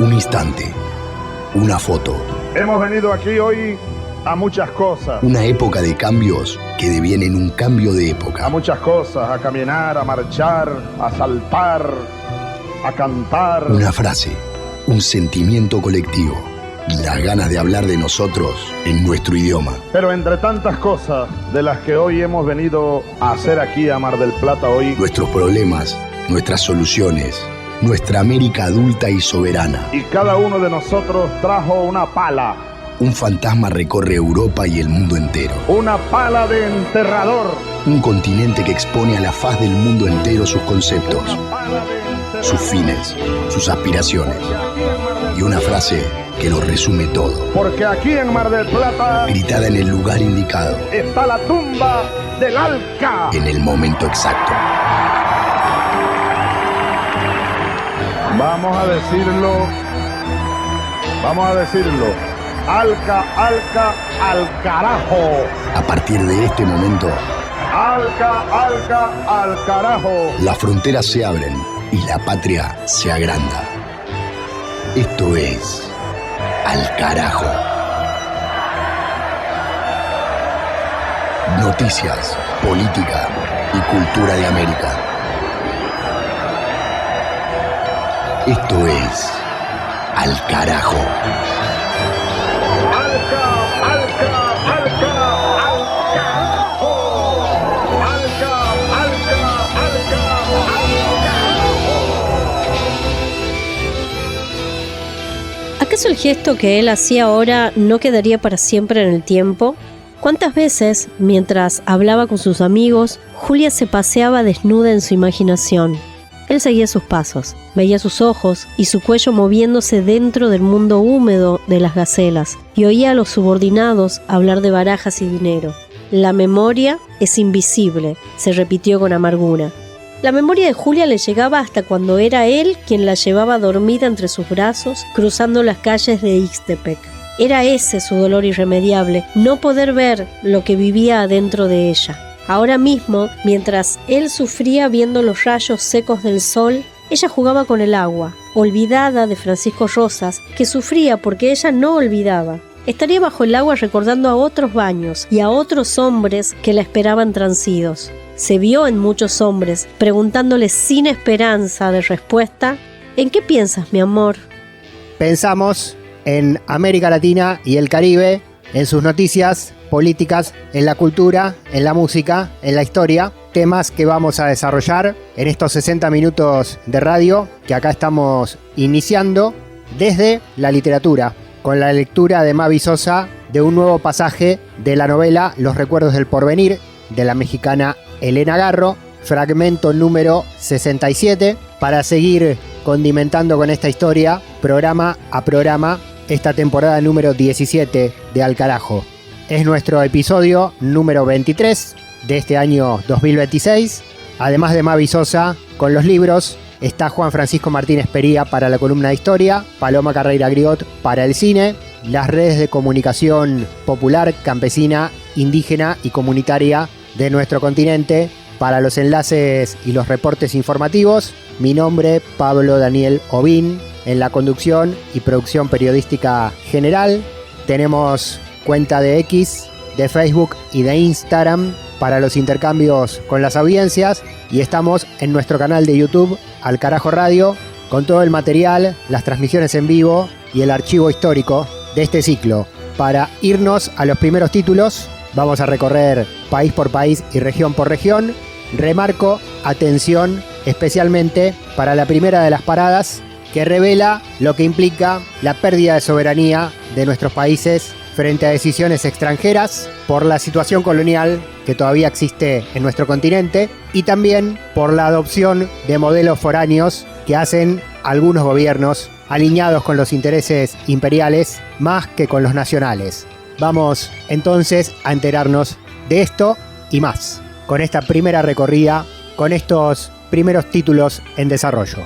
Un instante, una foto. Hemos venido aquí hoy a muchas cosas. Una época de cambios que devienen un cambio de época. A muchas cosas, a caminar, a marchar, a saltar, a cantar. Una frase, un sentimiento colectivo y las ganas de hablar de nosotros en nuestro idioma. Pero entre tantas cosas de las que hoy hemos venido a hacer aquí a Mar del Plata hoy, nuestros problemas, nuestras soluciones, nuestra América adulta y soberana. Y cada uno de nosotros trajo una pala. Un fantasma recorre Europa y el mundo entero. Una pala de enterrador. Un continente que expone a la faz del mundo entero sus conceptos, sus fines, sus aspiraciones. Y una frase que lo resume todo. Porque aquí en Mar del Plata, gritada en el lugar indicado, está la tumba del Alca. En el momento exacto. Vamos a decirlo. Alca, Alca, al carajo. A partir de este momento, Alca, Alca, al carajo. Las fronteras se abren y la patria se agranda. Esto es Al Carajo. Noticias, política y cultura de América. Esto es Al Carajo. ¿Acaso el gesto que él hacía ahora no quedaría para siempre en el tiempo? ¿Cuántas veces, mientras hablaba con sus amigos, Julia se paseaba desnuda en su imaginación? Él seguía sus pasos, veía sus ojos y su cuello moviéndose dentro del mundo húmedo de las gacelas, y oía a los subordinados hablar de barajas y dinero. La memoria es invisible, se repitió con amargura. La memoria de Julia le llegaba hasta cuando era él quien la llevaba dormida entre sus brazos, cruzando las calles de Ixtepec. Era ese su dolor irremediable, no poder ver lo que vivía adentro de ella. Ahora mismo, mientras él sufría viendo los rayos secos del sol, ella jugaba con el agua, olvidada de Francisco Rosas, que sufría porque ella no olvidaba. Estaría bajo el agua recordando a otros baños y a otros hombres que la esperaban transidos. Se vio en muchos hombres, preguntándole sin esperanza de respuesta: ¿en qué piensas, mi amor? Pensamos en América Latina y el Caribe, en sus noticias políticas, en la cultura, en la música, en la historia, temas que vamos a desarrollar en estos 60 minutos de radio que acá estamos iniciando desde la literatura, con la lectura de Mavi Sosa de un nuevo pasaje de la novela Los recuerdos del porvenir, de la mexicana Elena Garro, fragmento número 67, para seguir condimentando con esta historia, programa a programa, esta temporada número 17 de Al Carajo. Es nuestro episodio número 23 de este año 2026. Además de Mavi Sosa, con los libros, está Juan Francisco Martínez Pería para la columna de historia, Paloma Carreira Griot para el cine, las redes de comunicación popular, campesina, indígena y comunitaria de nuestro continente para los enlaces y los reportes informativos. Mi nombre, Pablo Daniel Ovín, en la conducción y producción periodística general. Tenemos cuenta de X, de Facebook y de Instagram para los intercambios con las audiencias, y estamos en nuestro canal de YouTube, Al Carajo Radio, con todo el material, las transmisiones en vivo y el archivo histórico de este ciclo. Para irnos a los primeros títulos, vamos a recorrer país por país y región por región. Remarco, atención, especialmente para la primera de las paradas, que revela lo que implica la pérdida de soberanía de nuestros países frente a decisiones extranjeras por la situación colonial que todavía existe en nuestro continente, y también por la adopción de modelos foráneos que hacen algunos gobiernos alineados con los intereses imperiales más que con los nacionales. Vamos entonces a enterarnos de esto y más con esta primera recorrida, con estos primeros títulos en desarrollo.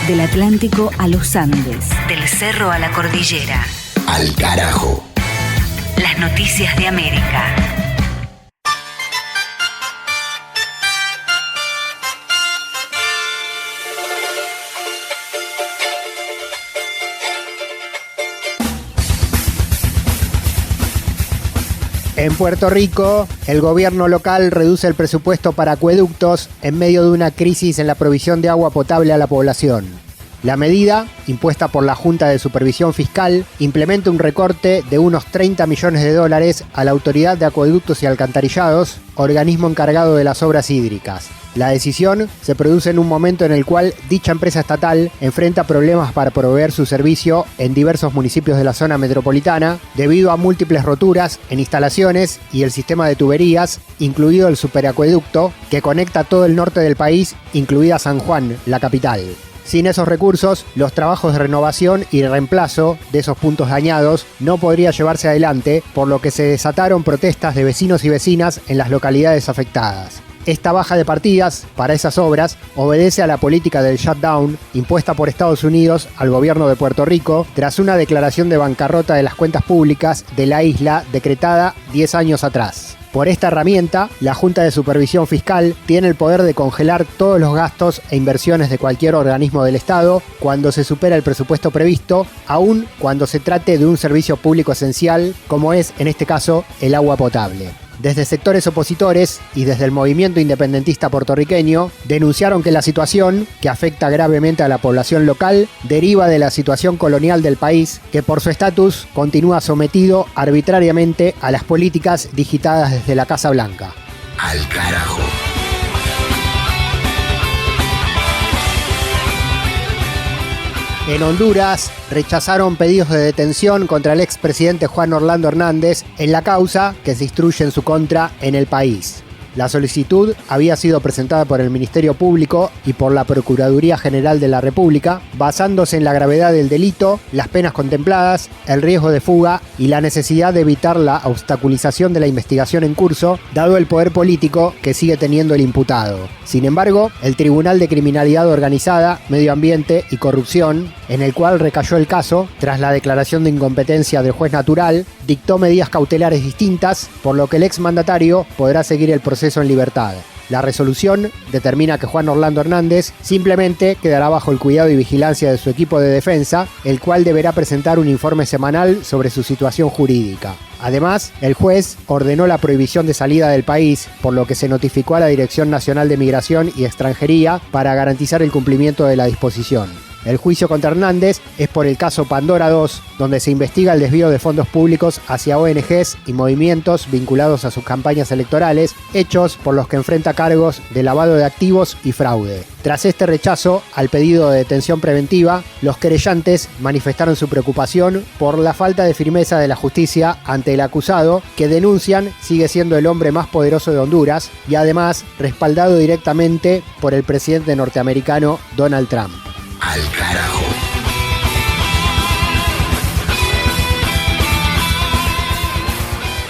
Del Atlántico a los Andes, del cerro a la cordillera. Al Carajo. Las noticias de América. En Puerto Rico, el gobierno local reduce el presupuesto para acueductos en medio de una crisis en la provisión de agua potable a la población. La medida, impuesta por la Junta de Supervisión Fiscal, implementa un recorte de unos 30 millones de dólares a la Autoridad de Acueductos y Alcantarillados, organismo encargado de las obras hídricas. La decisión se produce en un momento en el cual dicha empresa estatal enfrenta problemas para proveer su servicio en diversos municipios de la zona metropolitana debido a múltiples roturas en instalaciones y el sistema de tuberías, incluido el superacueducto que conecta todo el norte del país, incluida San Juan, la capital. Sin esos recursos, los trabajos de renovación y reemplazo de esos puntos dañados no podría llevarse adelante, por lo que se desataron protestas de vecinos y vecinas en las localidades afectadas. Esta baja de partidas para esas obras obedece a la política del shutdown impuesta por Estados Unidos al gobierno de Puerto Rico tras una declaración de bancarrota de las cuentas públicas de la isla decretada 10 años atrás. Por esta herramienta, la Junta de Supervisión Fiscal tiene el poder de congelar todos los gastos e inversiones de cualquier organismo del Estado cuando se supera el presupuesto previsto, aun cuando se trate de un servicio público esencial, como es, en este caso, el agua potable. Desde sectores opositores y desde el movimiento independentista puertorriqueño denunciaron que la situación, que afecta gravemente a la población local, deriva de la situación colonial del país, que por su estatus continúa sometido arbitrariamente a las políticas digitadas desde la Casa Blanca. Al carajo. En Honduras, rechazaron pedidos de detención contra el expresidente Juan Orlando Hernández en la causa que se instruye en su contra en el país. La solicitud había sido presentada por el Ministerio Público y por la Procuraduría General de la República, basándose en la gravedad del delito, las penas contempladas, el riesgo de fuga y la necesidad de evitar la obstaculización de la investigación en curso, dado el poder político que sigue teniendo el imputado. Sin embargo, el Tribunal de Criminalidad Organizada, Medio Ambiente y Corrupción, en el cual recayó el caso, tras la declaración de incompetencia del juez natural, dictó medidas cautelares distintas, por lo que el exmandatario podrá seguir el proceso en libertad. La resolución determina que Juan Orlando Hernández simplemente quedará bajo el cuidado y vigilancia de su equipo de defensa, el cual deberá presentar un informe semanal sobre su situación jurídica. Además, el juez ordenó la prohibición de salida del país, por lo que se notificó a la Dirección Nacional de Migración y Extranjería para garantizar el cumplimiento de la disposición. El juicio contra Hernández es por el caso Pandora 2, donde se investiga el desvío de fondos públicos hacia ONGs y movimientos vinculados a sus campañas electorales, hechos por los que enfrenta cargos de lavado de activos y fraude. Tras este rechazo al pedido de detención preventiva, los querellantes manifestaron su preocupación por la falta de firmeza de la justicia ante el acusado, que denuncian sigue siendo el hombre más poderoso de Honduras y además respaldado directamente por el presidente norteamericano Donald Trump. Al carajo.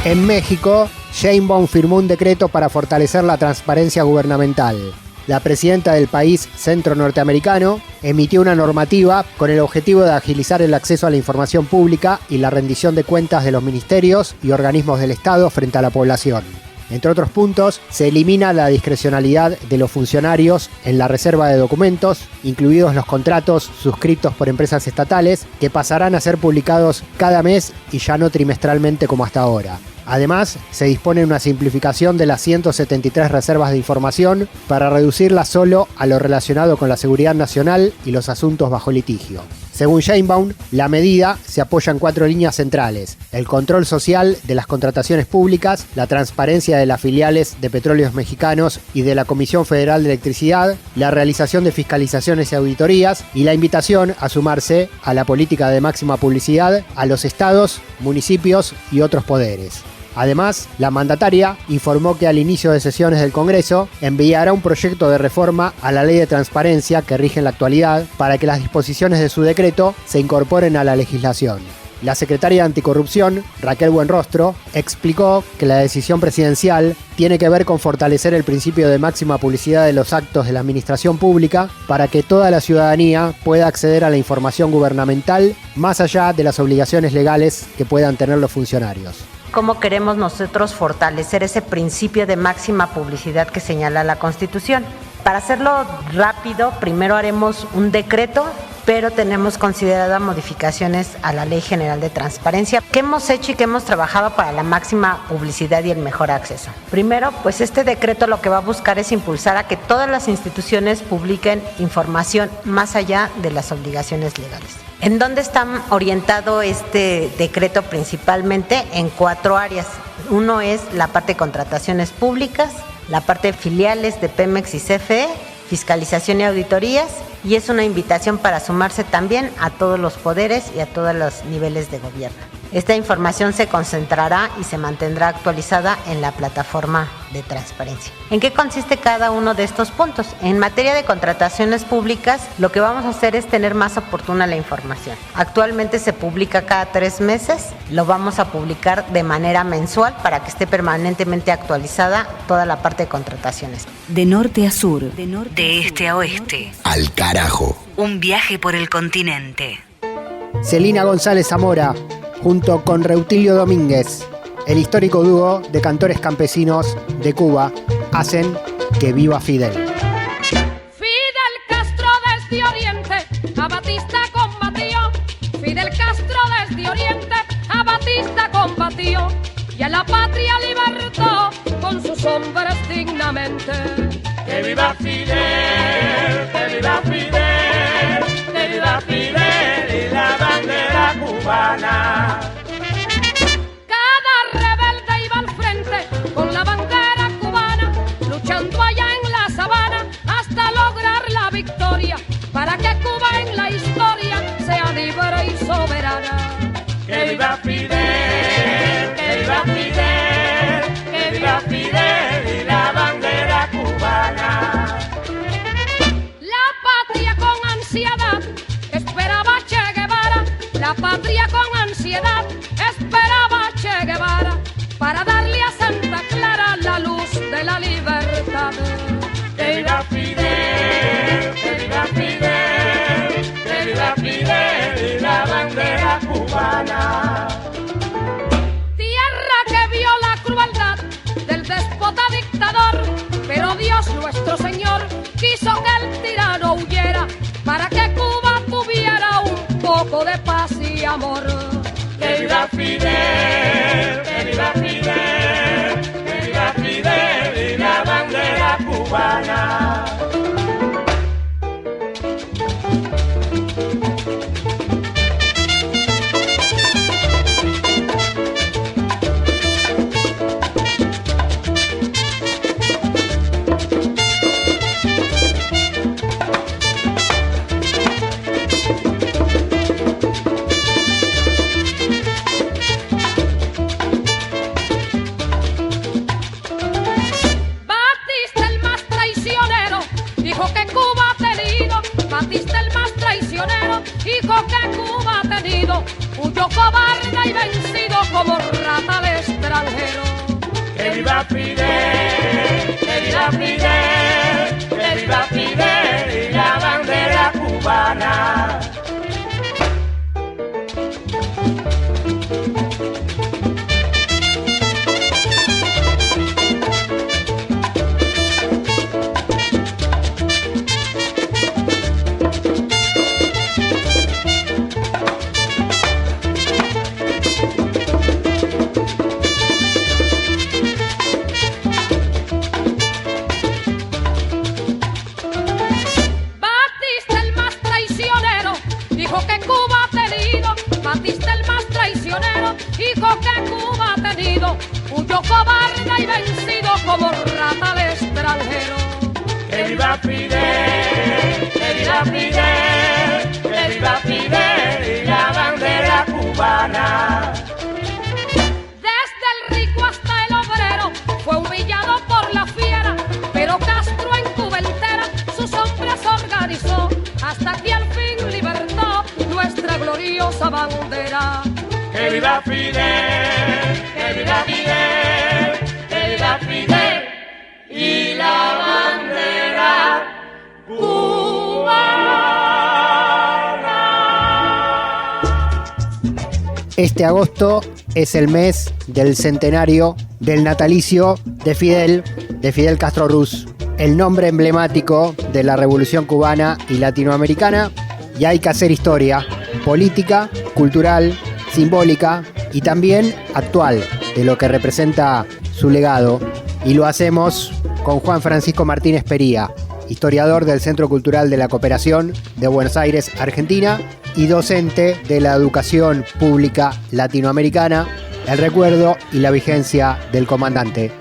En México, Sheinbaum firmó un decreto para fortalecer la transparencia gubernamental. La presidenta del país centro norteamericano emitió una normativa con el objetivo de agilizar el acceso a la información pública y la rendición de cuentas de los ministerios y organismos del Estado frente a la población. Entre otros puntos, se elimina la discrecionalidad de los funcionarios en la reserva de documentos, incluidos los contratos suscritos por empresas estatales, que pasarán a ser publicados cada mes y ya no trimestralmente como hasta ahora. Además, se dispone una simplificación de las 173 reservas de información para reducirlas solo a lo relacionado con la seguridad nacional y los asuntos bajo litigio. Según Sheinbaum, la medida se apoya en 4 líneas centrales: el control social de las contrataciones públicas, la transparencia de las filiales de Petróleos Mexicanos y de la Comisión Federal de Electricidad, la realización de fiscalizaciones y auditorías y la invitación a sumarse a la política de máxima publicidad a los estados, municipios y otros poderes. Además, la mandataria informó que al inicio de sesiones del Congreso enviará un proyecto de reforma a la ley de transparencia que rige en la actualidad para que las disposiciones de su decreto se incorporen a la legislación. La secretaria de Anticorrupción, Raquel Buenrostro, explicó que la decisión presidencial tiene que ver con fortalecer el principio de máxima publicidad de los actos de la administración pública para que toda la ciudadanía pueda acceder a la información gubernamental más allá de las obligaciones legales que puedan tener los funcionarios. ¿Cómo queremos nosotros fortalecer ese principio de máxima publicidad que señala la Constitución? Para hacerlo rápido, primero haremos un decreto pero tenemos consideradas modificaciones a la Ley General de Transparencia que hemos hecho y que hemos trabajado para la máxima publicidad y el mejor acceso. Primero, pues este decreto lo que va a buscar es impulsar a que todas las instituciones publiquen información más allá de las obligaciones legales. ¿En dónde está orientado este decreto? Principalmente en 4 áreas. Uno es la parte de contrataciones públicas, la parte de filiales de Pemex y CFE, fiscalización y auditorías, y es una invitación para sumarse también a todos los poderes y a todos los niveles de gobierno. Esta información se concentrará y se mantendrá actualizada en la plataforma de transparencia. ¿En qué consiste cada uno de estos puntos? En materia de contrataciones públicas, lo que vamos a hacer es tener más oportuna la información. Actualmente se publica cada 3 meses, lo vamos a publicar de manera mensual para que esté permanentemente actualizada toda la parte de contrataciones. De norte a sur, de este a oeste. Al carajo. Un viaje por el continente. Celina González Zamora, junto con Reutilio Domínguez, el histórico dúo de cantores campesinos de Cuba, hacen Que viva Fidel. Fidel Castro desde Oriente a Batista combatió. Fidel Castro desde Oriente a Batista combatió. Y a la patria libertó con sus hombres dignamente. Que viva Fidel, que viva Fidel, que viva Fidel y la bandera cubana. Cada rebelde iba al frente con la bandera cubana, luchando allá en la sabana hasta lograr la victoria, para que Cuba en la historia sea libre y soberana. Que viva Fidel, que viva Fidel, que viva Fidel y la bandera cubana. La patria con ansiedad esperaba Che Guevara, la patria con ansiedad esperaba Che Guevara, para darle a Santa Clara la luz de la libertad. Que viva Fidel, que viva Fidel, que viva Fidel y la bandera cubana. Tierra que vio la crueldad del déspota dictador, pero Dios nuestro Señor quiso que el tirano huyera, para que Cuba tuviera un poco de paz y amor. Que viva Fidel, que viva Fidel, que viva Fidel y la bandera cubana. Hijo que Cuba ha tenido, huyó cobarde y vencido como rata al extranjero. Que viva Fidel, que viva Fidel, que viva Fidel y la bandera cubana. Hijo que Cuba ha tenido, huyó cobarde y vencido como rata al extranjero. Que viva Fidel, que viva Fidel, que viva Fidel y la bandera cubana. Desde el rico hasta el obrero fue humillado por la fiera, pero Castro en Cuba entera sus hombres organizó, hasta que al fin libertó nuestra gloriosa bandera. Que viva Fidel, que viva Fidel, que viva Fidel y la bandera cubana. Este agosto es el mes del centenario del natalicio de Fidel Castro Ruz, el nombre emblemático de la Revolución Cubana y Latinoamericana, y hay que hacer historia política, cultural, simbólica y también actual de lo que representa su legado. Y lo hacemos con Juan Francisco Martínez Pería, historiador del Centro Cultural de la Cooperación de Buenos Aires, Argentina, y docente de la educación pública latinoamericana, el recuerdo y la vigencia del comandante.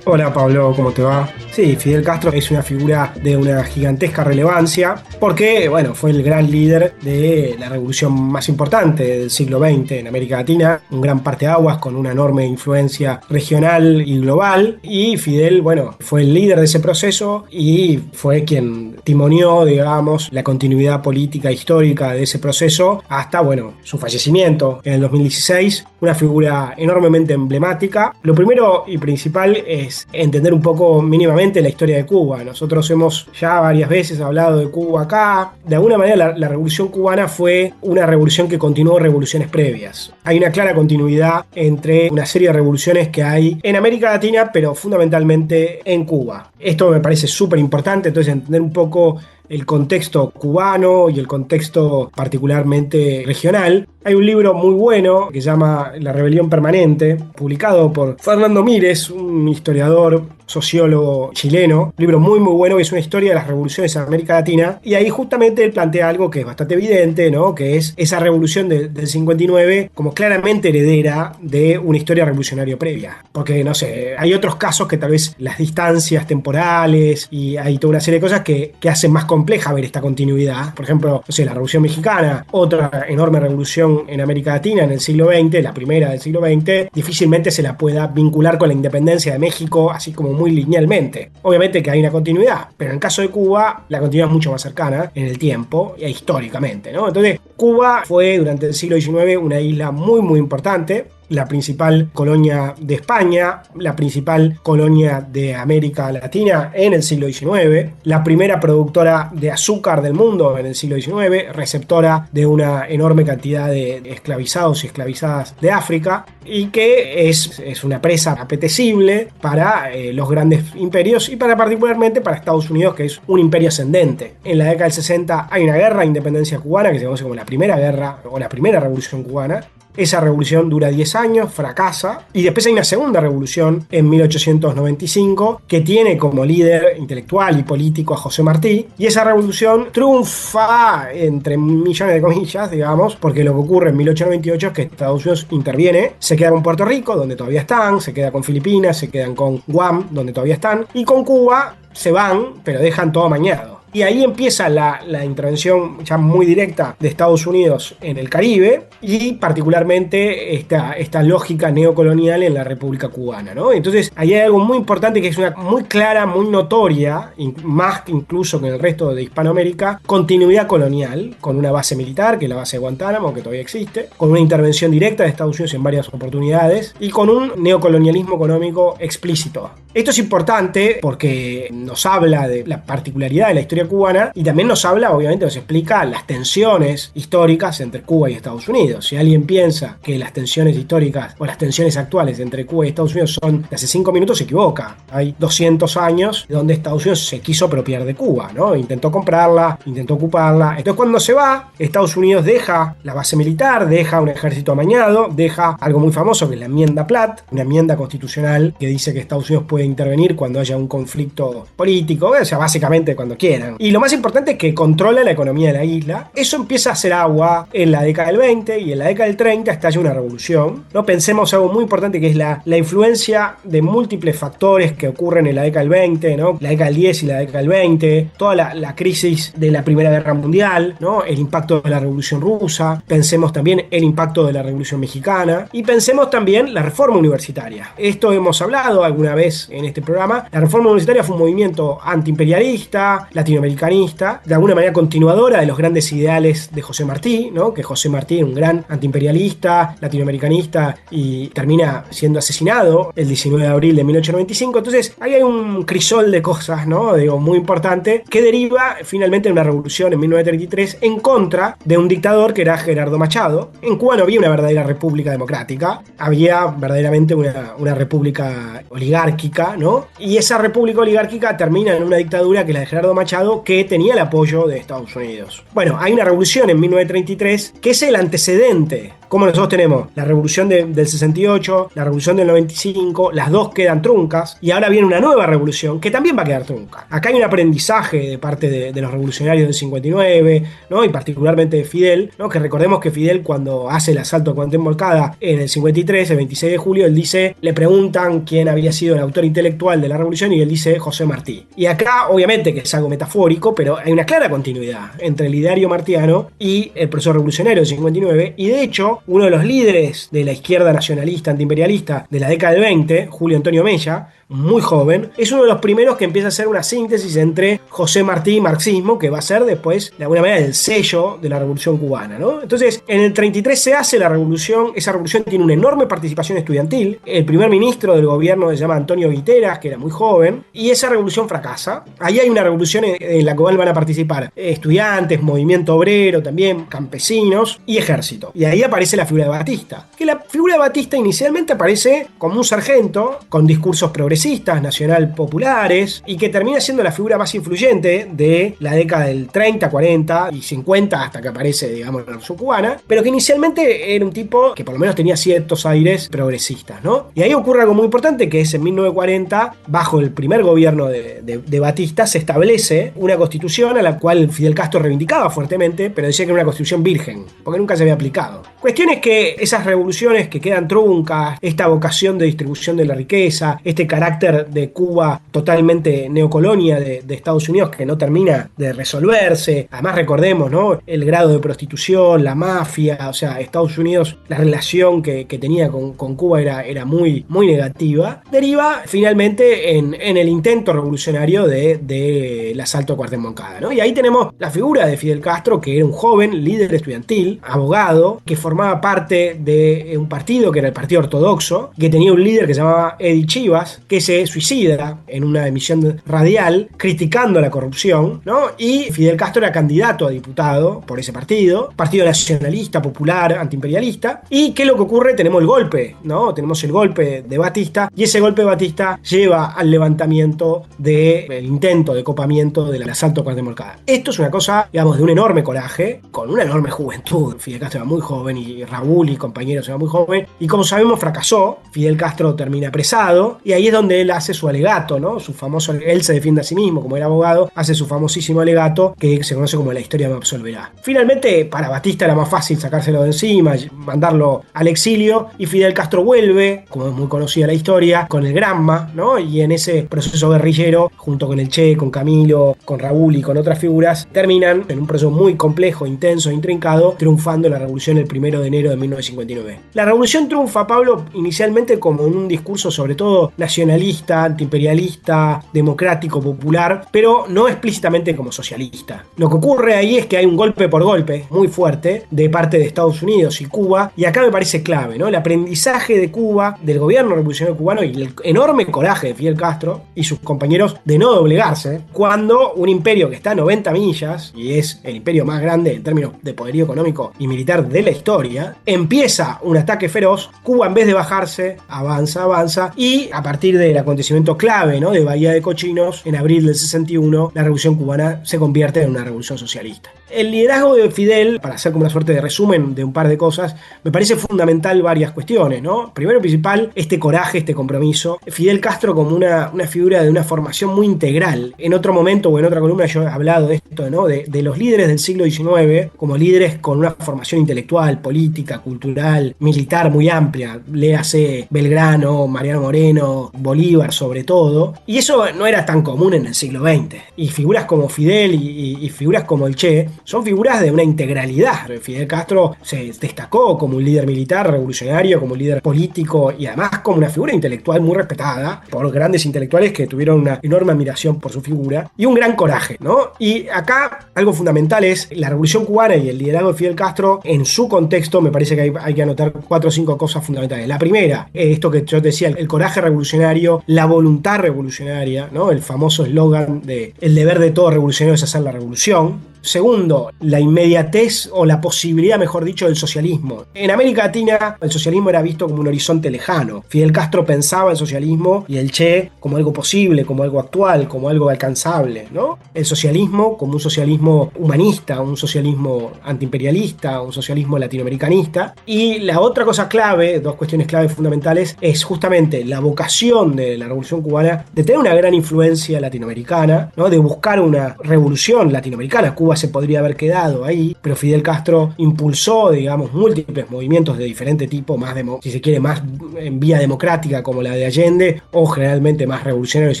Hola Pablo, ¿cómo te va? Sí, Fidel Castro es una figura de una gigantesca relevancia porque, bueno, fue el gran líder de la revolución más importante del siglo XX en América Latina, un gran parteaguas con una enorme influencia regional y global, y Fidel, bueno, fue el líder de ese proceso y fue quien timoneó, digamos, la continuidad política histórica de ese proceso hasta, bueno, su fallecimiento en el 2016, una figura enormemente emblemática. Lo primero y principal es entender un poco mínimamente la historia de Cuba. Nosotros hemos ya varias veces hablado de Cuba acá. De alguna manera la revolución cubana fue una revolución que continuó revoluciones previas. Hay una clara continuidad entre una serie de revoluciones que hay en América Latina, pero fundamentalmente en Cuba. Esto me parece súper importante, entonces entender un poco el contexto cubano y el contexto particularmente regional. Hay un libro muy bueno que se llama La Rebelión Permanente, publicado por Fernando Mírez, un historiador, sociólogo chileno. Un libro muy bueno que es una historia de las revoluciones en América Latina, y ahí justamente él plantea algo que es bastante evidente, ¿no? Que es esa revolución del 59 como claramente heredera de una historia revolucionaria previa. Porque, no sé, hay otros casos que tal vez las distancias temporales y hay toda una serie de cosas que hacen más compleja ver esta continuidad. Por ejemplo, no sé, la Revolución Mexicana, otra enorme revolución en América Latina en el siglo XX, la primera del siglo XX, difícilmente se la pueda vincular con la independencia de México, así como muy linealmente. Obviamente que hay una continuidad, pero en el caso de Cuba, la continuidad es mucho más cercana en el tiempo e históricamente, ¿no? Entonces, Cuba fue durante el siglo XIX una isla muy importante, la principal colonia de España, la principal colonia de América Latina en el siglo XIX, la primera productora de azúcar del mundo en el siglo XIX, receptora de una enorme cantidad de esclavizados y esclavizadas de África, y que es una presa apetecible para los grandes imperios y particularmente para Estados Unidos, que es un imperio ascendente. En la década del 60 hay una guerra de independencia cubana que se conoce como la primera guerra o la primera revolución cubana. Esa revolución dura 10 años, fracasa, y después hay una segunda revolución en 1895 que tiene como líder intelectual y político a José Martí, y esa revolución triunfa entre millones de comillas, digamos, porque lo que ocurre en 1898 es que Estados Unidos interviene, se queda con Puerto Rico, donde todavía están, se queda con Filipinas, se quedan con Guam, donde todavía están, y con Cuba se van, pero dejan todo amañado. Y ahí empieza la intervención ya muy directa de Estados Unidos en el Caribe, y particularmente esta lógica neocolonial en la República Cubana, ¿no? Entonces ahí hay algo muy importante que es una muy clara, muy notoria, más que incluso que en el resto de Hispanoamérica, continuidad colonial, con una base militar, que es la base de Guantánamo, que todavía existe, con una intervención directa de Estados Unidos en varias oportunidades, y con un neocolonialismo económico explícito. Esto es importante porque nos habla de la particularidad de la historia cubana, y también nos habla, obviamente nos explica las tensiones históricas entre Cuba y Estados Unidos. Si alguien piensa que las tensiones históricas o las tensiones actuales entre Cuba y Estados Unidos son de hace 5 minutos, se equivoca. Hay 200 años donde Estados Unidos se quiso apropiar de Cuba, ¿no? Intentó comprarla, intentó ocuparla. Entonces, cuando se va, Estados Unidos deja la base militar, deja un ejército amañado, deja algo muy famoso que es la enmienda Platt, una enmienda constitucional que dice que Estados Unidos puede intervenir cuando haya un conflicto político, o sea, básicamente cuando quieran. Y lo más importante es que controla la economía de la isla. Eso empieza a hacer agua en la década del 20, y en la década del 30 estalla una revolución, ¿no? Pensemos algo muy importante, que es la influencia de múltiples factores que ocurren en la década del 20, ¿no? La década del 10 y la década del 20, toda la crisis de la Primera Guerra Mundial, ¿no? El impacto de la Revolución Rusa, pensemos también el impacto de la Revolución Mexicana, y pensemos también la reforma universitaria. Esto hemos hablado alguna vez en este programa. La reforma universitaria fue un movimiento antiimperialista, latinoamericanista, de alguna manera continuadora de los grandes ideales de José Martí, ¿no? Que José Martí era un gran antiimperialista, latinoamericanista, y termina siendo asesinado el 19 de abril de 1895. Entonces ahí hay un crisol de cosas, ¿no? Digo, muy importante, que deriva finalmente en una revolución en 1933 en contra de un dictador que era Gerardo Machado. En Cuba no había una verdadera república democrática, había verdaderamente una república oligárquica, república, ¿no? Y esa república oligárquica termina en una dictadura, que es la de Gerardo Machado, que tenía el apoyo de Estados Unidos. Bueno, hay una revolución en 1933 que es el antecedente. Como nosotros tenemos la revolución del 68, la revolución del 95, las dos quedan truncas, y ahora viene una nueva revolución que también va a quedar trunca. Acá hay un aprendizaje de parte de los revolucionarios del 59, ¿no? Y particularmente de Fidel, ¿no? Que recordemos que Fidel, cuando hace el asalto a Cuauhtémoc Moncada en el 53, el 26 de julio, él dice, le preguntan quién había sido el autor intelectual de la revolución, y él dice José Martí. Y acá, obviamente, que es algo metafórico, pero hay una clara continuidad entre el ideario martiano y el proceso revolucionario del 59, y de hecho, uno de los líderes de la izquierda nacionalista antiimperialista de la década del 20, Julio Antonio Mella, muy joven, es uno de los primeros que empieza a hacer una síntesis entre José Martí y marxismo, que va a ser después, de alguna manera, el sello de la revolución cubana, ¿no? Entonces, en el 33 se hace la revolución, esa revolución tiene una enorme participación estudiantil, el primer ministro del gobierno se llama Antonio Guiteras, que era muy joven, y esa revolución fracasa. Ahí hay una revolución en la cual van a participar estudiantes, movimiento obrero, también campesinos y ejército. Y ahí aparece la figura de Batista, que la figura de Batista inicialmente aparece como un sargento con discursos progresistas, nacional populares, y que termina siendo la figura más influyente de la década del 30, 40 y 50 hasta que aparece, digamos, la revolución cubana, pero que inicialmente era un tipo que por lo menos tenía ciertos aires progresistas, ¿no? Y ahí ocurre algo muy importante, que es en 1940, bajo el primer gobierno de Batista, se establece una constitución a la cual Fidel Castro reivindicaba fuertemente, pero decía que era una constitución virgen, porque nunca se había aplicado. Cuestión es que esas revoluciones que quedan truncas, esta vocación de distribución de la riqueza, este carácter de Cuba totalmente neocolonia de Estados Unidos que no termina de resolverse. Además, recordemos, ¿no? El grado de prostitución, la mafia, o sea, Estados Unidos, la relación que tenía con Cuba era muy, muy negativa. Deriva finalmente en el intento revolucionario del asalto a Cuauhtémoc Moncada, ¿no? Y ahí tenemos la figura de Fidel Castro, que era un joven líder estudiantil, abogado, que formaba parte de un partido que era el Partido Ortodoxo, que tenía un líder que se llamaba Eddie Chivas, que se suicida en una emisión radial criticando la corrupción, ¿no? Y Fidel Castro era candidato a diputado por ese partido nacionalista, popular, antiimperialista. ¿Y qué es lo que ocurre? Tenemos el golpe, ¿no? Tenemos el golpe de Batista, y ese golpe de Batista lleva al levantamiento del intento de copamiento del asalto a Cuauhtémoc Moncada. Esto es una cosa, digamos, de un enorme coraje, con una enorme juventud. Fidel Castro era muy joven, y Raúl y compañeros eran muy jóvenes, y como sabemos fracasó. Fidel Castro termina apresado, y ahí es donde él hace su alegato, ¿no? Su famoso, él se defiende a sí mismo como era abogado, hace su famosísimo alegato que se conoce como La historia me absolverá. Finalmente, para Batista era más fácil sacárselo de encima, mandarlo al exilio, y Fidel Castro vuelve, como es muy conocida la historia, con el Granma, ¿no? Y en ese proceso guerrillero, junto con el Che, con Camilo, con Raúl y con otras figuras, terminan en un proceso muy complejo, intenso e intrincado, triunfando la revolución el 1 de enero de 1959. La revolución triunfa, Pablo, inicialmente como en un discurso sobre todo nacionalista, antiimperialista, democrático, popular, pero no explícitamente como socialista. Lo que ocurre ahí es que hay un golpe por golpe muy fuerte de parte de Estados Unidos y Cuba, y acá me parece clave, ¿no? El aprendizaje de Cuba, del gobierno revolucionario cubano, y el enorme coraje de Fidel Castro y sus compañeros de no doblegarse cuando un imperio que está a 90 millas, y es el imperio más grande en términos de poderío económico y militar de la historia, empieza un ataque feroz. Cuba, en vez de bajarse, avanza, y a partir del acontecimiento clave, ¿no? De Bahía de Cochinos, en abril del 61, la revolución cubana se convierte en una revolución socialista. El liderazgo de Fidel, para hacer como una suerte de resumen de un par de cosas, me parece fundamental varias cuestiones, ¿no? Primero y principal, este coraje, este compromiso. Fidel Castro como una figura de una formación muy integral. En otro momento o en otra columna yo he hablado de esto, ¿no? De los líderes del siglo XIX como líderes con una formación intelectual, política, cultural, militar muy amplia. Léase Belgrano, Mariano Moreno, Bolívar sobre todo. Y eso no era tan común en el siglo XX. Y figuras como Fidel y figuras como el Che son figuras de una integralidad. Fidel Castro se destacó como un líder militar revolucionario, como un líder político, y además como una figura intelectual muy respetada por grandes intelectuales que tuvieron una enorme admiración por su figura y un gran coraje, ¿no? Y acá algo fundamental es la revolución cubana y el liderazgo de Fidel Castro en su contexto. Me parece que hay que anotar 4 o 5 cosas fundamentales. La primera, esto que yo te decía, el coraje revolucionario, la voluntad revolucionaria, ¿no? El famoso eslogan de el deber de todo revolucionario es hacer la revolución. Segundo, la inmediatez o la posibilidad, mejor dicho, del socialismo. En América Latina el socialismo era visto como un horizonte lejano. Fidel Castro pensaba el socialismo y el Che como algo posible, como algo actual, como algo alcanzable, ¿no? El socialismo como un socialismo humanista, un socialismo antiimperialista, un socialismo latinoamericanista. Y la otra cosa clave, dos cuestiones clave fundamentales, es justamente la vocación de la Revolución Cubana de tener una gran influencia latinoamericana, ¿no? De buscar una revolución latinoamericana. Cuba se podría haber quedado ahí, pero Fidel Castro impulsó, digamos, múltiples movimientos de diferente tipo, más si se quiere, más en vía democrática como la de Allende, o generalmente más revolucionarios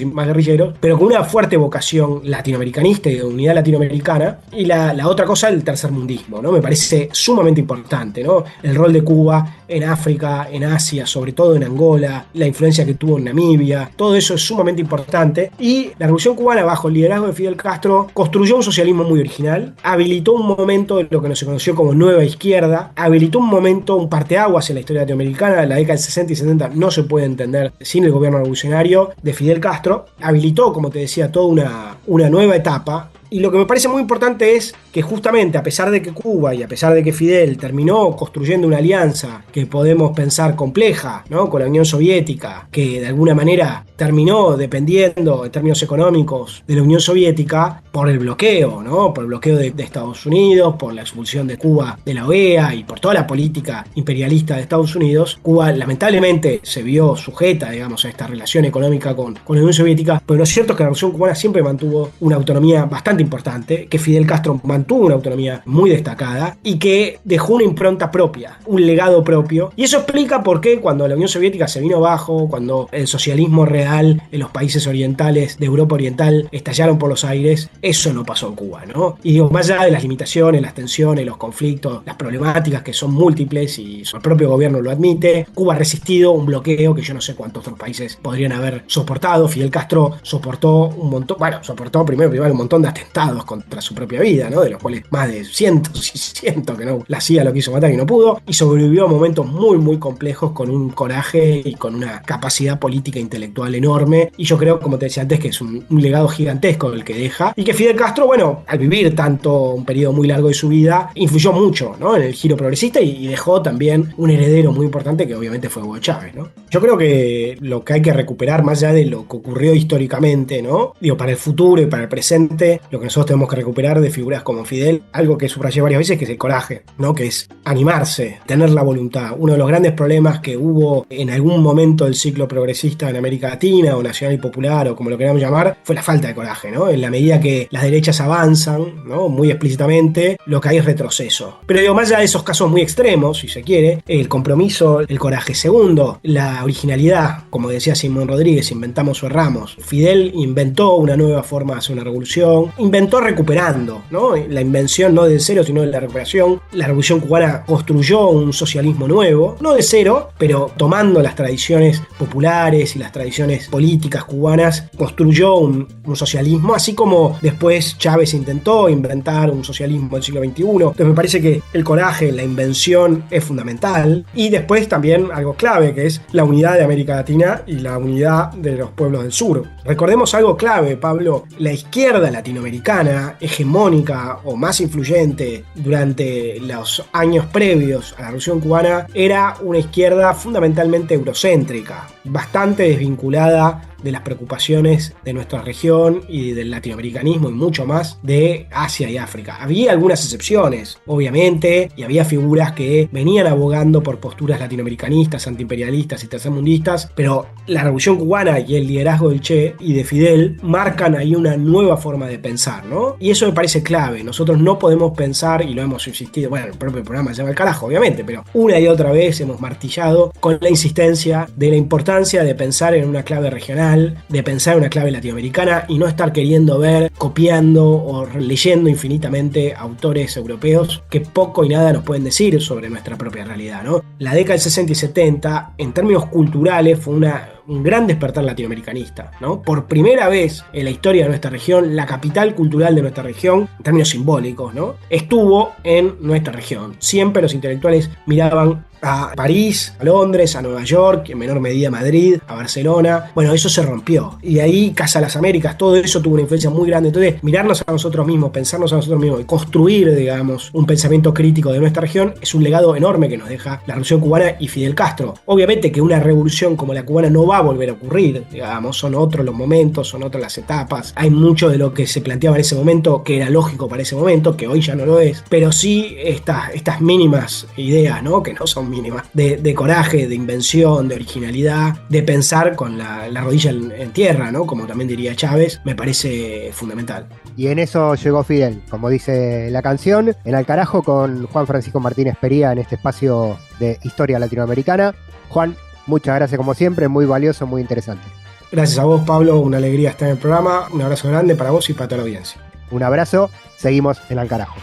y más guerrilleros, pero con una fuerte vocación latinoamericanista y de unidad latinoamericana. Y la otra cosa, el tercermundismo, ¿no? Me parece sumamente importante, ¿no? El rol de Cuba en África, en Asia, sobre todo en Angola, la influencia que tuvo en Namibia, todo eso es sumamente importante. Y la Revolución Cubana, bajo el liderazgo de Fidel Castro, construyó un socialismo muy original, habilitó un momento de lo que se conoció como Nueva Izquierda, habilitó un momento, un parteaguas en la historia latinoamericana. La década del 60 y 70 no se puede entender sin el gobierno revolucionario de Fidel Castro. Habilitó, como te decía, toda una nueva etapa. Y lo que me parece muy importante es que justamente a pesar de que Cuba y a pesar de que Fidel terminó construyendo una alianza que podemos pensar compleja, ¿no? Con la Unión Soviética, que de alguna manera terminó dependiendo en términos económicos de la Unión Soviética por el bloqueo, ¿no? Por el bloqueo de Estados Unidos, por la expulsión de Cuba de la OEA y por toda la política imperialista de Estados Unidos. Cuba lamentablemente se vio sujeta, digamos, a esta relación económica con la Unión Soviética, pero lo cierto es que la Revolución Cubana siempre mantuvo una autonomía bastante importante, que Fidel Castro mantuvo una autonomía muy destacada y que dejó una impronta propia, un legado propio. Y eso explica por qué cuando la Unión Soviética se vino abajo, cuando el socialismo real en los países orientales de Europa Oriental estallaron por los aires, eso no pasó en Cuba, ¿no? Y digo, más allá de las limitaciones, las tensiones, los conflictos, las problemáticas que son múltiples y el propio gobierno lo admite, Cuba ha resistido un bloqueo que yo no sé cuántos otros países podrían haber soportado. Fidel Castro soportó un montón, soportó primero un montón de atentados contra su propia vida, ¿no? De los cuales más de cientos y cientos que no la CIA lo quiso matar y no pudo, y sobrevivió a momentos muy muy complejos con un coraje y con una capacidad política e intelectual enorme. Y yo creo, como te decía antes, que es un legado gigantesco el que deja, y que Fidel Castro, bueno, al vivir tanto un periodo muy largo de su vida, influyó mucho, ¿no? En el giro progresista y dejó también un heredero muy importante que obviamente fue Hugo Chávez, ¿no? Yo creo que lo que hay que recuperar, más allá de lo que ocurrió históricamente, ¿no? Digo, para el futuro y para el presente, lo que nosotros tenemos que recuperar de figuras como Fidel, algo que subrayé varias veces, que es el coraje, ¿no? Que es animarse, tener la voluntad. Uno de los grandes problemas que hubo en algún momento del ciclo progresista en América Latina, o nacional y popular, o como lo queramos llamar, fue la falta de coraje, ¿no? En la medida que las derechas avanzan, ¿no? Muy explícitamente, lo que hay es retroceso. Pero digo, más allá de esos casos muy extremos, si se quiere, el compromiso, el coraje. Segundo, la originalidad, como decía Simón Rodríguez, inventamos o erramos. Fidel inventó una nueva forma de hacer una revolución, inventó recuperando, ¿no? La invención no de cero, sino de la recuperación. La Revolución Cubana construyó un socialismo nuevo, no de cero, pero tomando las tradiciones populares y las tradiciones políticas cubanas, construyó un socialismo, así como después Chávez intentó inventar un socialismo del siglo XXI. Entonces me parece que el coraje, la invención es fundamental. Y después también algo clave, que es la unidad de América Latina y la unidad de los pueblos del sur. Recordemos algo clave, Pablo: la izquierda latinoamericana, hegemónica o más influyente durante los años previos a la Revolución Cubana, era una izquierda fundamentalmente eurocéntrica, bastante desvinculada de las preocupaciones de nuestra región y del latinoamericanismo y mucho más de Asia y África. Había algunas excepciones, obviamente, y había figuras que venían abogando por posturas latinoamericanistas, antiimperialistas y tercermundistas, pero la Revolución Cubana y el liderazgo del Che y de Fidel marcan ahí una nueva forma de pensar, ¿no? Y eso me parece clave. Nosotros no podemos pensar, y lo hemos insistido, bueno, el propio programa se llama El Carajo, obviamente, pero una y otra vez hemos martillado con la insistencia de la importancia de pensar en una clave regional, de pensar en una clave latinoamericana y no estar queriendo ver, copiando o leyendo infinitamente autores europeos que poco y nada nos pueden decir sobre nuestra propia realidad, ¿no? La década del 60 y 70, en términos culturales, fue un gran despertar latinoamericanista, ¿no? Por primera vez en la historia de nuestra región, la capital cultural de nuestra región, en términos simbólicos, ¿no?, estuvo en nuestra región. Siempre los intelectuales miraban a París, a Londres, a Nueva York, en menor medida a Madrid, a Barcelona. Bueno, eso se rompió. Y de ahí Casa a las Américas, todo eso tuvo una influencia muy grande. Entonces, mirarnos a nosotros mismos, pensarnos a nosotros mismos y construir, digamos, un pensamiento crítico de nuestra región es un legado enorme que nos deja la Revolución Cubana y Fidel Castro. Obviamente que una revolución como la cubana no va a volver a ocurrir, digamos, son otros los momentos, son otras las etapas. Hay mucho de lo que se planteaba en ese momento que era lógico para ese momento, que hoy ya no lo es, pero sí estas mínimas ideas, ¿no? Que no son mínimas, de coraje, de invención, de originalidad, de pensar con la rodilla en tierra, ¿no? Como también diría Chávez, me parece fundamental. Y en eso llegó Fidel, como dice la canción, en Al Carajo con Juan Francisco Martínez Pería en este espacio de historia latinoamericana. Juan, muchas gracias como siempre, muy valioso, muy interesante. Gracias a vos, Pablo, una alegría estar en el programa, un abrazo grande para vos y para toda la audiencia. Un abrazo, seguimos en Al Carajo.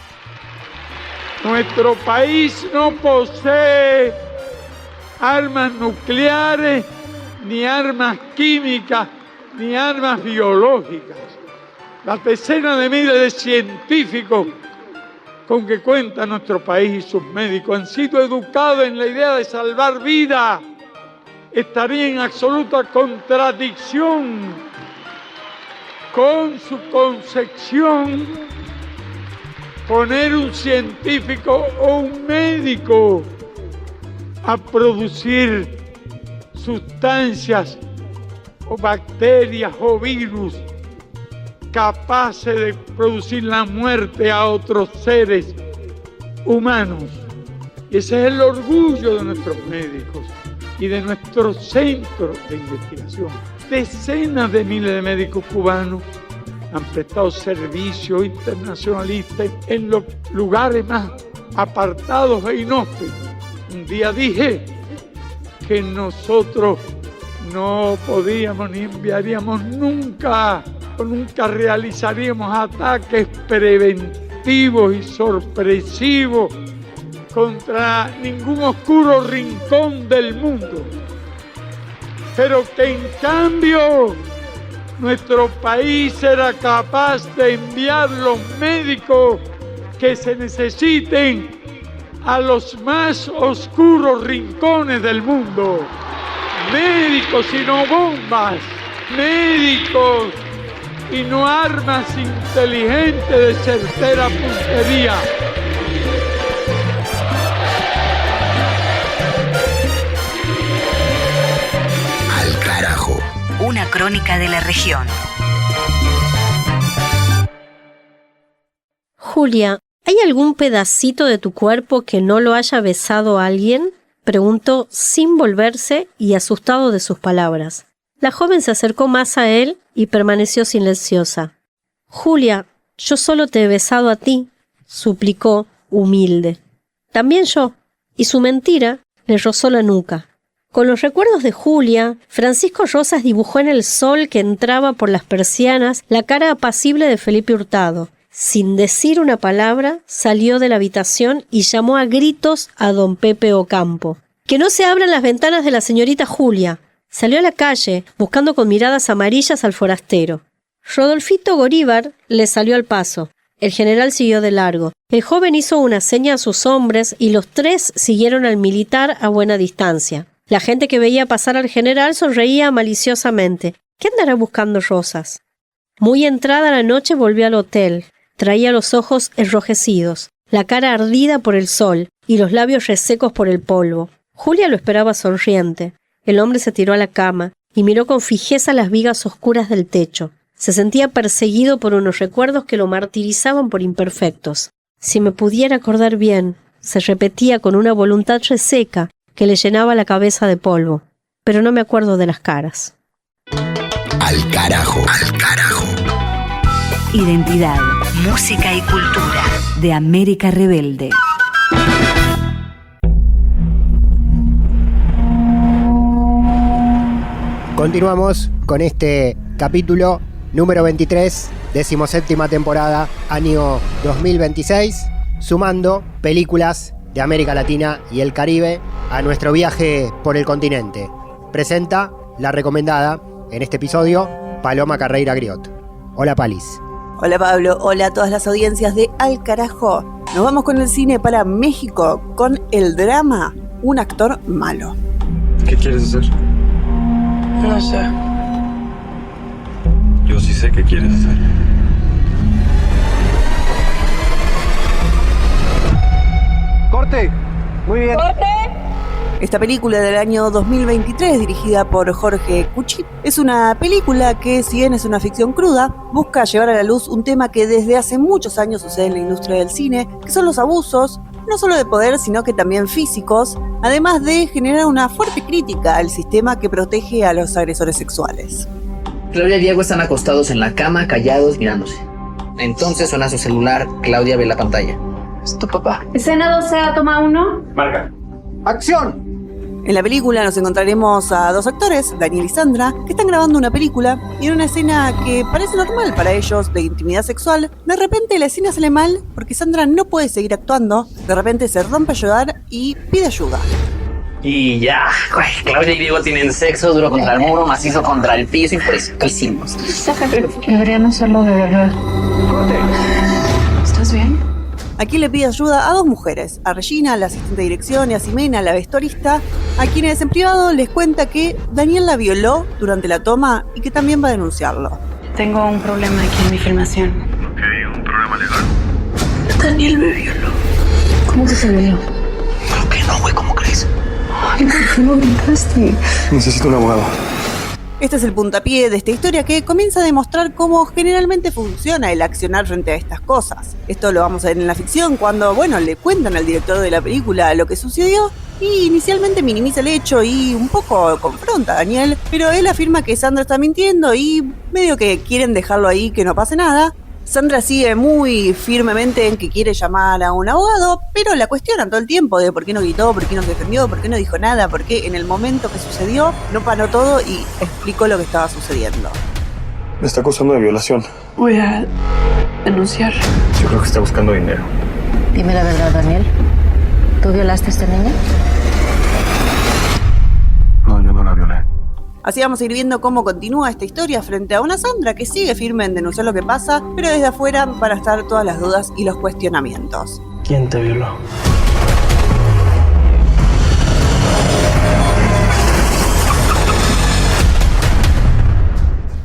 Nuestro país no posee armas nucleares, ni armas químicas, ni armas biológicas. Las decenas de miles de científicos con que cuenta nuestro país y sus médicos han sido educados en la idea de salvar vidas. Estaría en absoluta contradicción con su concepción poner un científico o un médico a producir sustancias o bacterias o virus capaces de producir la muerte a otros seres humanos. Y ese es el orgullo de nuestros médicos y de nuestros centros de investigación. Decenas de miles de médicos cubanos han prestado servicio internacionalista en los lugares más apartados e inhóspitos. Un día dije que nosotros no podíamos ni enviaríamos nunca realizaríamos ataques preventivos y sorpresivos contra ningún oscuro rincón del mundo, pero que en cambio nuestro país era capaz de enviar los médicos que se necesiten a los más oscuros rincones del mundo. Médicos y no bombas, médicos y no armas inteligentes de certera puntería. Al Carajo. Una crónica de la región. Julia, ¿hay algún pedacito de tu cuerpo que no lo haya besado a alguien? Preguntó sin volverse y asustado de sus palabras. La joven se acercó más a él y permaneció silenciosa. Julia, yo solo te he besado a ti, suplicó, humilde. También yo. Y su mentira le rozó la nuca. Con los recuerdos de Julia, Francisco Rosas dibujó en el sol que entraba por las persianas la cara apacible de Felipe Hurtado. Sin decir una palabra, salió de la habitación y llamó a gritos a don Pepe Ocampo. «¡Que no se abran las ventanas de la señorita Julia!». Salió a la calle, buscando con miradas amarillas al forastero. Rodolfito Goríbar le salió al paso. El general siguió de largo. El joven hizo una seña a sus hombres y los tres siguieron al militar a buena distancia. La gente que veía pasar al general sonreía maliciosamente. ¿Qué andará buscando Rosas? Muy entrada la noche volvió al hotel. Traía los ojos enrojecidos, la cara ardida por el sol y los labios resecos por el polvo. Julia lo esperaba sonriente. El hombre se tiró a la cama y miró con fijeza las vigas oscuras del techo. Se sentía perseguido por unos recuerdos que lo martirizaban por imperfectos. Si me pudiera acordar bien, se repetía con una voluntad reseca que le llenaba la cabeza de polvo. Pero no me acuerdo de las caras. Al Carajo. Al Carajo. Identidad, música y cultura de América Rebelde. Continuamos con este capítulo número 23, 17ª temporada, año 2026, sumando películas de América Latina y el Caribe a nuestro viaje por el continente. Presenta la recomendada en este episodio, Paloma Carreira Griot. Hola Palis. Hola Pablo, hola a todas las audiencias de Al Carajo. Nos vamos con el cine para México, con el drama un actor malo. ¿Qué quieres hacer? No sé. Yo sí sé qué quieres hacer. ¡Corte! Muy bien. ¡Corte! Esta película del año 2023, dirigida por Jorge Cucci, es una película que, si bien es una ficción cruda, busca llevar a la luz un tema que desde hace muchos años sucede en la industria del cine, que son los abusos, no solo de poder, sino que también físicos, además de generar una fuerte crítica al sistema que protege a los agresores sexuales. Claudia y Diego están acostados en la cama, callados, mirándose. Entonces suena su celular, Claudia ve la pantalla. Es tu papá. Escena 12A, toma 1. Marca. ¡Acción! En la película nos encontraremos a dos actores, Daniel y Sandra, que están grabando una película y en una escena que parece normal para ellos de intimidad sexual, de repente la escena sale mal porque Sandra no puede seguir actuando, de repente se rompe a llorar y pide ayuda. Y ya, Claudia y Diego tienen sexo duro contra el muro, macizo contra el piso, impresionantísimos. Deberían hacerlo de verdad. ¿Estás bien? Aquí le pide ayuda a dos mujeres, a Regina, la asistente de dirección, y a Ximena, la vestuarista, a quienes en privado les cuenta que Daniel la violó durante la toma y que también va a denunciarlo. Tengo un problema aquí en mi filmación. Ok, ¿un problema legal? Daniel me violó. ¿Cómo que se violó? Creo que no, güey, ¿cómo crees? Ay, ¿por qué no gritaste? Necesito un abogado. Este es el puntapié de esta historia que comienza a demostrar cómo generalmente funciona el accionar frente a estas cosas. Esto lo vamos a ver en la ficción cuando, le cuentan al director de la película lo que sucedió y inicialmente minimiza el hecho y un poco confronta a Daniel, pero él afirma que Sandra está mintiendo y medio que quieren dejarlo ahí, que no pase nada. Sandra sigue muy firmemente en que quiere llamar a un abogado, pero la cuestionan todo el tiempo de por qué no gritó, por qué no se defendió, por qué no dijo nada, por qué en el momento que sucedió no paró todo y explicó lo que estaba sucediendo. Me está acusando de violación. Voy a denunciar. Yo creo que está buscando dinero. Dime la verdad, Daniel. ¿Tú violaste a esta niña? No, yo no la violé. Así vamos a ir viendo cómo continúa esta historia frente a una Sandra que sigue firme en denunciar lo que pasa, pero desde afuera van a estar todas las dudas y los cuestionamientos. ¿Quién te violó?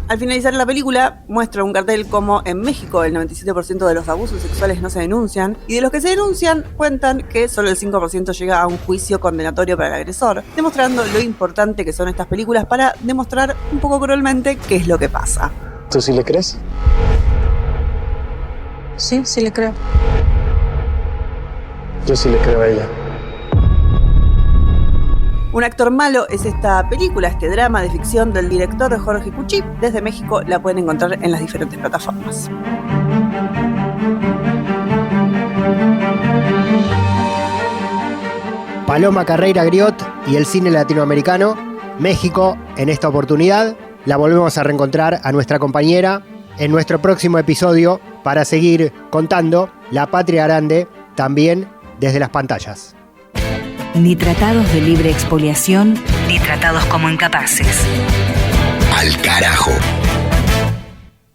Al finalizar la película, muestra un cartel como en México el 97% de los abusos sexuales no se denuncian, y de los que se denuncian cuentan que solo el 5% llega a un juicio condenatorio para el agresor, demostrando lo importante que son estas películas para demostrar un poco cruelmente qué es lo que pasa. ¿Tú sí le crees? Sí le creo. Yo sí le creo a ella. Un actor malo es esta película, este drama de ficción del director Jorge Cucci. Desde México la pueden encontrar en las diferentes plataformas. Paloma Carreira Griot y el cine latinoamericano. México, en esta oportunidad, la volvemos a reencontrar a nuestra compañera en nuestro próximo episodio para seguir contando La Patria Grande, también desde las pantallas. Ni tratados de libre expoliación, ni tratados como incapaces. Al carajo.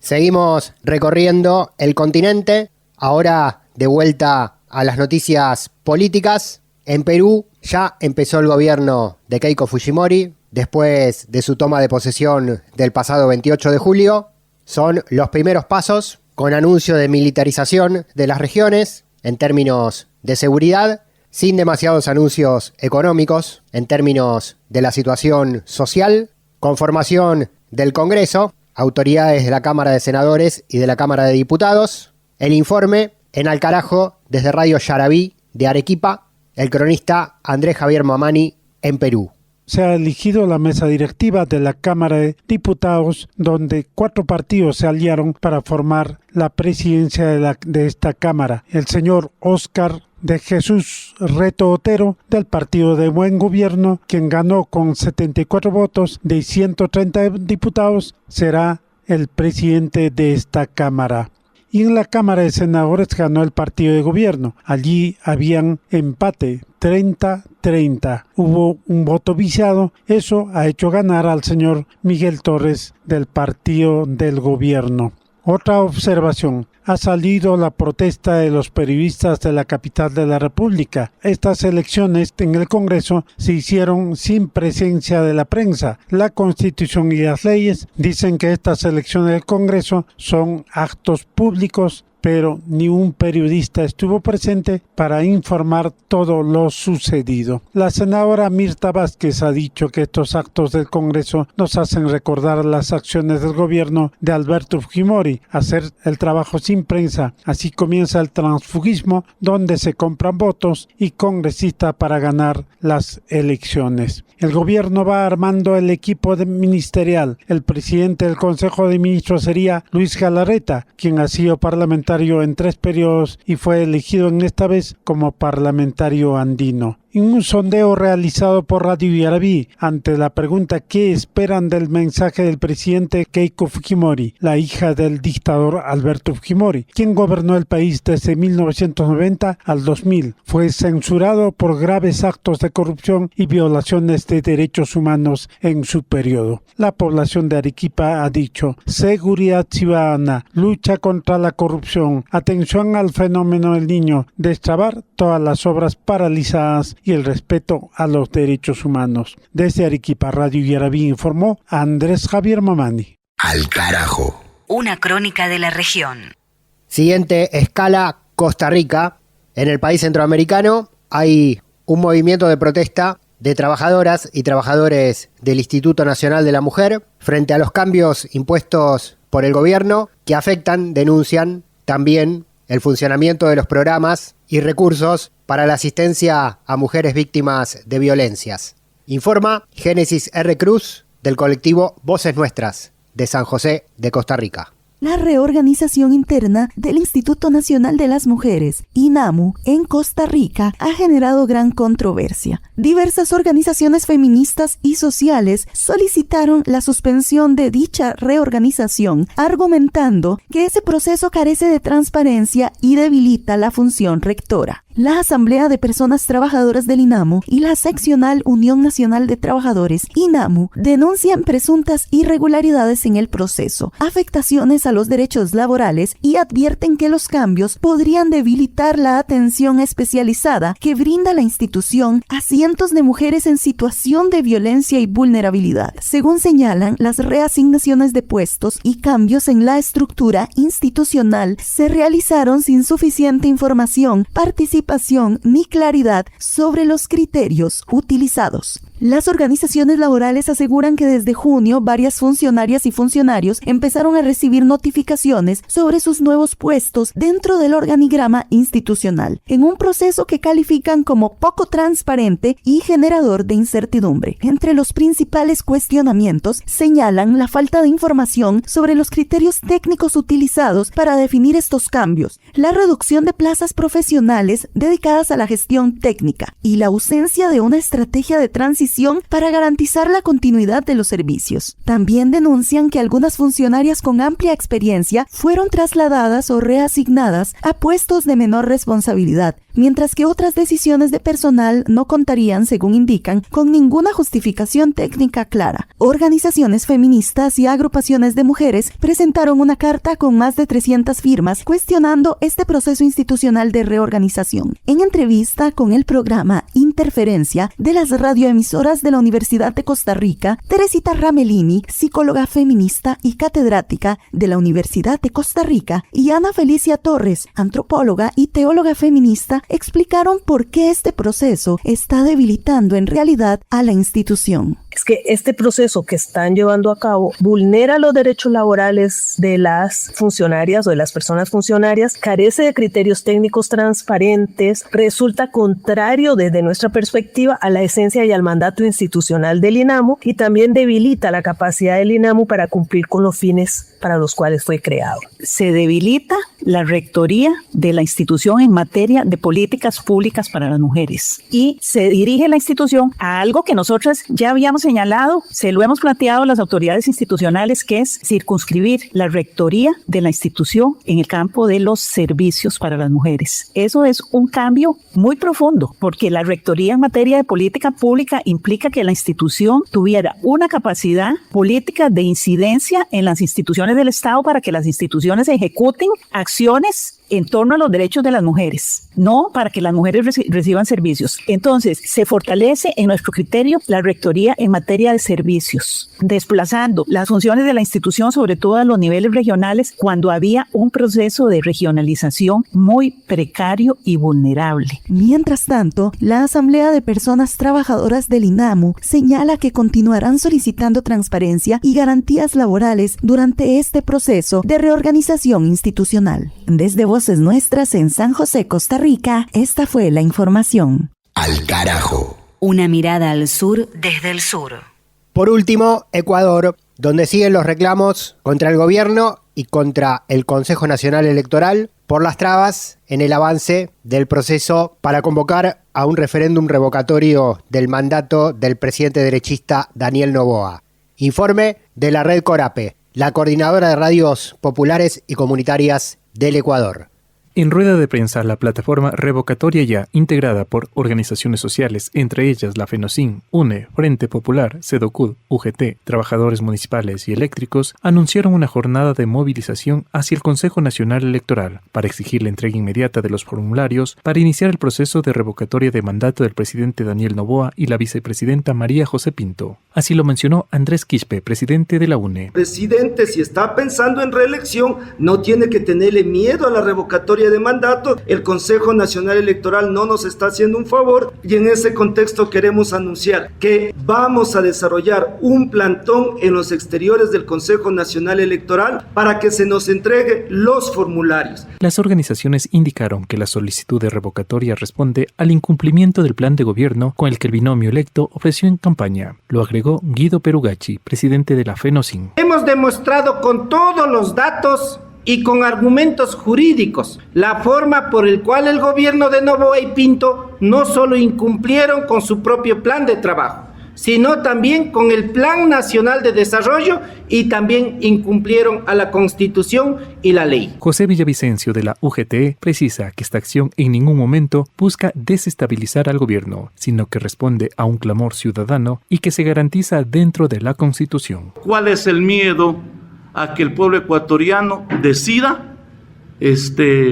Seguimos recorriendo el continente, ahora de vuelta a las noticias políticas. En Perú ya empezó el gobierno de Keiko Fujimori, después de su toma de posesión del pasado 28 de julio. Son los primeros pasos con anuncio de militarización de las regiones en términos de seguridad, sin demasiados anuncios económicos en términos de la situación social, conformación del Congreso, autoridades de la Cámara de Senadores y de la Cámara de Diputados, el informe en Al Carajo desde Radio Yarabí de Arequipa, el cronista Andrés Javier Mamani en Perú. Se ha elegido la mesa directiva de la Cámara de Diputados, donde 4 partidos se aliaron para formar la presidencia de esta Cámara. El señor Óscar de Jesús Reto Otero, del Partido de Buen Gobierno, quien ganó con 74 votos de 130 diputados, será el presidente de esta Cámara. Y en la Cámara de Senadores ganó el Partido de Gobierno. Allí habían empate, 30-30. Hubo un voto viciado. Eso ha hecho ganar al señor Miguel Torres del Partido del Gobierno. Otra observación. Ha salido la protesta de los periodistas de la capital de la República. Estas elecciones en el Congreso se hicieron sin presencia de la prensa. La Constitución y las leyes dicen que estas elecciones del Congreso son actos públicos, pero ni un periodista estuvo presente para informar todo lo sucedido. La senadora Mirta Vázquez ha dicho que estos actos del Congreso nos hacen recordar las acciones del gobierno de Alberto Fujimori, hacer el trabajo sin prensa. Así comienza el transfugismo, donde se compran votos y congresistas para ganar las elecciones. El gobierno va armando el equipo ministerial. El presidente del Consejo de Ministros sería Luis Galarreta, quien ha sido parlamentario en 3 periodos y fue elegido en esta vez como parlamentario andino. En un sondeo realizado por Radio Yarabí, ante la pregunta ¿qué esperan del mensaje del presidente Keiko Fujimori, la hija del dictador Alberto Fujimori, quien gobernó el país desde 1990 al 2000, fue censurado por graves actos de corrupción y violaciones de derechos humanos en su periodo? La población de Arequipa ha dicho: seguridad ciudadana, lucha contra la corrupción, atención al fenómeno del Niño, destrabar todas las obras paralizadas y el respeto a los derechos humanos. Desde Arequipa, Radio Yarabí informó Andrés Javier Mamani. Al carajo. Una crónica de la región. Siguiente escala, Costa Rica. En el país centroamericano hay un movimiento de protesta de trabajadoras y trabajadores del Instituto Nacional de la Mujer frente a los cambios impuestos por el gobierno que afectan, denuncian también el funcionamiento de los programas y recursos para la asistencia a mujeres víctimas de violencias. Informa Génesis R. Cruz del colectivo Voces Nuestras de San José de Costa Rica. La reorganización interna del Instituto Nacional de las Mujeres, INAMU, en Costa Rica ha generado gran controversia. Diversas organizaciones feministas y sociales solicitaron la suspensión de dicha reorganización, argumentando que ese proceso carece de transparencia y debilita la función rectora. La Asamblea de Personas Trabajadoras del INAMU y la seccional Unión Nacional de Trabajadores, INAMU, denuncian presuntas irregularidades en el proceso, afectaciones a los derechos laborales y advierten que los cambios podrían debilitar la atención especializada que brinda la institución a cientos de mujeres en situación de violencia y vulnerabilidad. Según señalan, las reasignaciones de puestos y cambios en la estructura institucional se realizaron sin suficiente información, participación ni claridad sobre los criterios utilizados. Las organizaciones laborales aseguran que desde junio varias funcionarias y funcionarios empezaron a recibir notificaciones sobre sus nuevos puestos dentro del organigrama institucional, en un proceso que califican como poco transparente y generador de incertidumbre. Entre los principales cuestionamientos señalan la falta de información sobre los criterios técnicos utilizados para definir estos cambios, la reducción de plazas profesionales dedicadas a la gestión técnica y la ausencia de una estrategia de transición para garantizar la continuidad de los servicios. También denuncian que algunas funcionarias con amplia experiencia fueron trasladadas o reasignadas a puestos de menor responsabilidad, mientras que otras decisiones de personal no contarían, según indican, con ninguna justificación técnica clara. Organizaciones feministas y agrupaciones de mujeres presentaron una carta con más de 300 firmas cuestionando este proceso institucional de reorganización. En entrevista con el programa Interferencia de las radioemisoras de la Universidad de Costa Rica, Teresita Ramelini, psicóloga feminista y catedrática de la Universidad de Costa Rica, y Ana Felicia Torres, antropóloga y teóloga feminista, explicaron por qué este proceso está debilitando en realidad a la institución. Es que este proceso que están llevando a cabo vulnera los derechos laborales de las funcionarias o de las personas funcionarias, carece de criterios técnicos transparentes, resulta contrario desde nuestra perspectiva a la esencia y al mandato institucional del INAMU, y también debilita la capacidad del INAMU para cumplir con los fines para los cuales fue creado. Se debilita la rectoría de la institución en materia de políticas públicas para las mujeres. Y se dirige la institución a algo que nosotras ya habíamos señalado, se lo hemos planteado a las autoridades institucionales, que es circunscribir la rectoría de la institución en el campo de los servicios para las mujeres. Eso es un cambio muy profundo, porque la rectoría en materia de política pública implica que la institución tuviera una capacidad política de incidencia en las instituciones del Estado para que las instituciones ejecuten acciones en torno a los derechos de las mujeres, no para que las mujeres reciban servicios. Entonces, se fortalece en nuestro criterio la rectoría en materia de servicios, desplazando las funciones de la institución, sobre todo a los niveles regionales, cuando había un proceso de regionalización muy precario y vulnerable. Mientras tanto, la Asamblea de Personas Trabajadoras del INAMU señala que continuarán solicitando transparencia y garantías laborales durante este proceso de reorganización institucional. Desde Voces Nuestras en San José, Costa Rica, esta fue la información. Al carajo. Una mirada al sur desde el sur. Por último, Ecuador, donde siguen los reclamos contra el gobierno y contra el Consejo Nacional Electoral por las trabas en el avance del proceso para convocar a un referéndum revocatorio del mandato del presidente derechista Daniel Noboa. Informe de la Red Corape, la coordinadora de radios populares y comunitarias del Ecuador. En rueda de prensa, la plataforma Revocatoria Ya, integrada por organizaciones sociales, entre ellas la FENOCIN, UNE, Frente Popular, CEDOCUD, UGT, Trabajadores Municipales y Eléctricos, anunciaron una jornada de movilización hacia el Consejo Nacional Electoral para exigir la entrega inmediata de los formularios para iniciar el proceso de revocatoria de mandato del presidente Daniel Noboa y la vicepresidenta María José Pinto. Así lo mencionó Andrés Quispe, presidente de la UNE. Presidente, si está pensando en reelección, no tiene que tenerle miedo a la revocatoria de mandato. El Consejo Nacional Electoral no nos está haciendo un favor y en ese contexto queremos anunciar que vamos a desarrollar un plantón en los exteriores del Consejo Nacional Electoral para que se nos entregue los formularios. Las organizaciones indicaron que la solicitud de revocatoria responde al incumplimiento del plan de gobierno con el que el binomio electo ofreció en campaña. Lo agregó Guido Perugacci, presidente de la FENOCIN. Hemos demostrado con todos los datos y con argumentos jurídicos la forma por el cual el gobierno de Noboa y Pinto no solo incumplieron con su propio plan de trabajo, sino también con el Plan Nacional de Desarrollo y también incumplieron a la Constitución y la ley. José Villavicencio de la UGT precisa que esta acción en ningún momento busca desestabilizar al gobierno, sino que responde a un clamor ciudadano y que se garantiza dentro de la Constitución. ¿Cuál es el miedo a que el pueblo ecuatoriano decida